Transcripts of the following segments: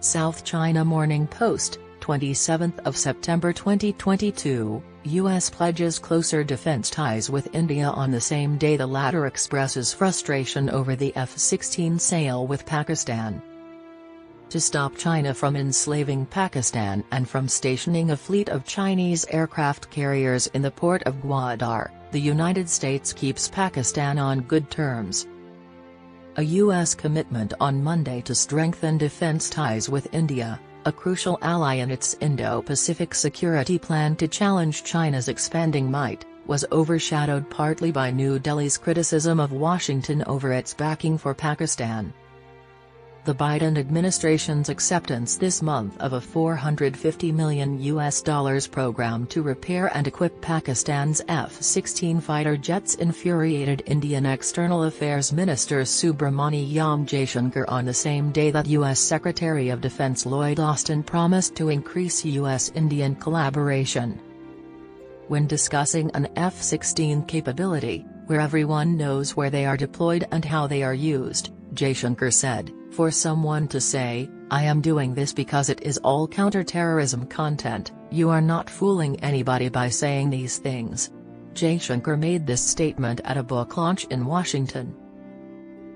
South China Morning Post, 27th of September 2022, U.S. pledges closer defense ties with India on the same day the latter expresses frustration over the F-16 sale with Pakistan. To stop China from enslaving Pakistan and from stationing a fleet of Chinese aircraft carriers in the port of Gwadar, the United States keeps Pakistan on good terms. A U.S. commitment on Monday to strengthen defense ties with India, a crucial ally in its Indo-Pacific security plan to challenge China's expanding might, was overshadowed partly by New Delhi's criticism of Washington over its backing for Pakistan. The Biden administration's acceptance this month of a $450 million program to repair and equip Pakistan's F-16 fighter jets infuriated Indian External Affairs Minister Subrahmanyam Jaishankar on the same day that U.S. Secretary of Defense Lloyd promised to increase U.S.-Indian collaboration. When discussing an F-16 capability, where everyone knows where they are deployed and how they are used, Jaishankar said, "For someone to say, 'I am doing this because it is all counterterrorism content,' you are not fooling anybody by saying these things." Jaishankar made this statement at a book launch in Washington.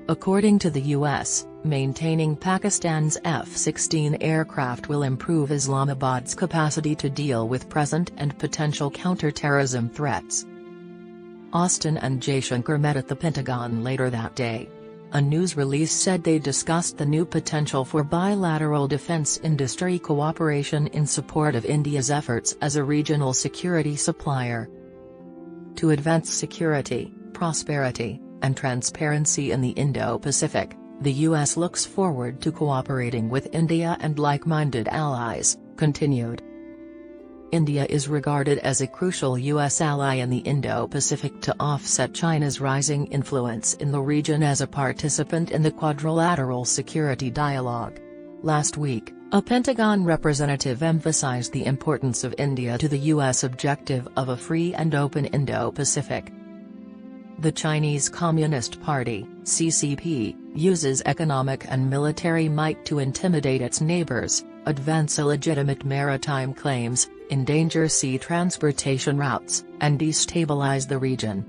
According to the U.S., maintaining Pakistan's F-16 aircraft will improve Islamabad's capacity to deal with present and potential counterterrorism threats. Austin and Jaishankar met at the Pentagon later that day. A news release said they discussed the new potential for bilateral defense industry cooperation in support of India's efforts as a regional security supplier. To advance security, prosperity, and transparency in the Indo-Pacific, the U.S. looks forward to cooperating with India and like-minded allies, continued. India is regarded as a crucial U.S. ally in the Indo-Pacific to offset China's rising influence in the region as a participant in the quadrilateral security dialogue. Last week, a Pentagon representative emphasized the importance of India to the U.S. objective of a free and open Indo-Pacific. The Chinese Communist Party, CCP, uses economic and military might to intimidate its neighbors, advance illegitimate maritime claims, endanger sea transportation routes, and destabilize the region.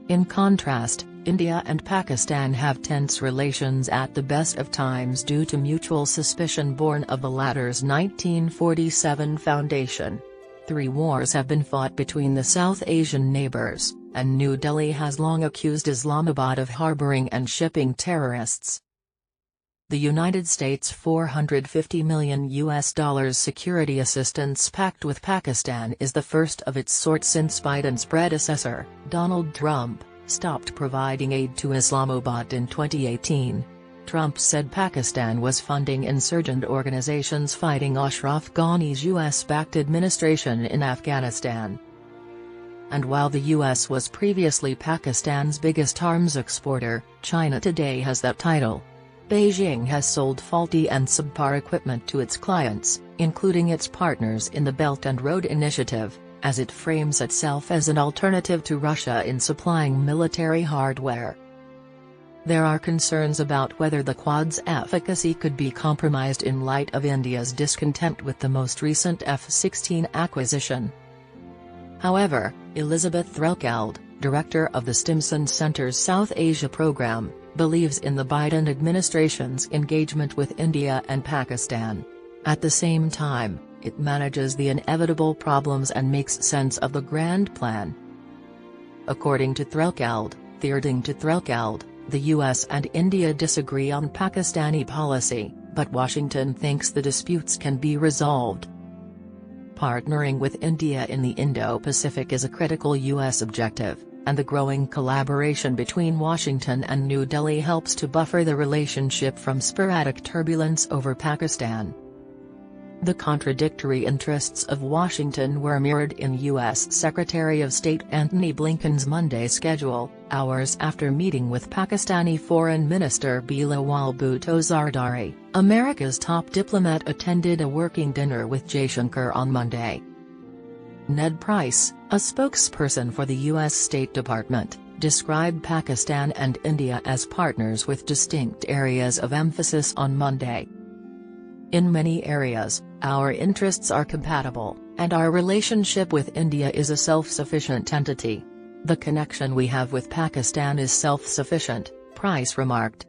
In contrast, India and Pakistan have tense relations at the best of times due to mutual suspicion born of the latter's 1947 foundation. 3 wars have been fought between the South Asian neighbors, and New Delhi has long accused Islamabad of harboring and shipping terrorists. The United States' $450 million security assistance pact with Pakistan is the first of its sort since Biden's predecessor, Donald Trump, stopped providing aid to Islamabad in 2018. Trump said Pakistan was funding insurgent organizations fighting Ashraf Ghani's US-backed administration in Afghanistan. And while the US was previously Pakistan's biggest arms exporter, China today has that title. Beijing has sold faulty and subpar equipment to its clients, including its partners in the Belt and Road Initiative, as it frames itself as an alternative to Russia in supplying military hardware. There are concerns about whether the Quad's efficacy could be compromised in light of India's discontent with the most recent F-16 acquisition. However, Elizabeth Threlkeld, director of the Stimson Center's South Asia program, believes in the Biden administration's engagement with India and Pakistan. At the same time, it manages the inevitable problems and makes sense of the grand plan. According to Threlkeld, the US and India disagree on Pakistani policy, but Washington thinks the disputes can be resolved. Partnering with India in the Indo-Pacific is a critical U.S. objective, and the growing collaboration between Washington and New Delhi helps to buffer the relationship from sporadic turbulence over Pakistan. The contradictory interests of Washington were mirrored in U.S. Secretary of State Antony Blinken's Monday schedule, hours after meeting with Pakistani Foreign Minister Bilawal Bhutto Zardari. America's top diplomat attended a working dinner with Jaishankar on Monday. Ned Price, a spokesperson for the U.S. State Department, described Pakistan and India as partners with distinct areas of emphasis on Monday. In many areas, our interests are compatible, and our relationship with India is a self-sufficient entity. The connection we have with Pakistan is self-sufficient, Price remarked.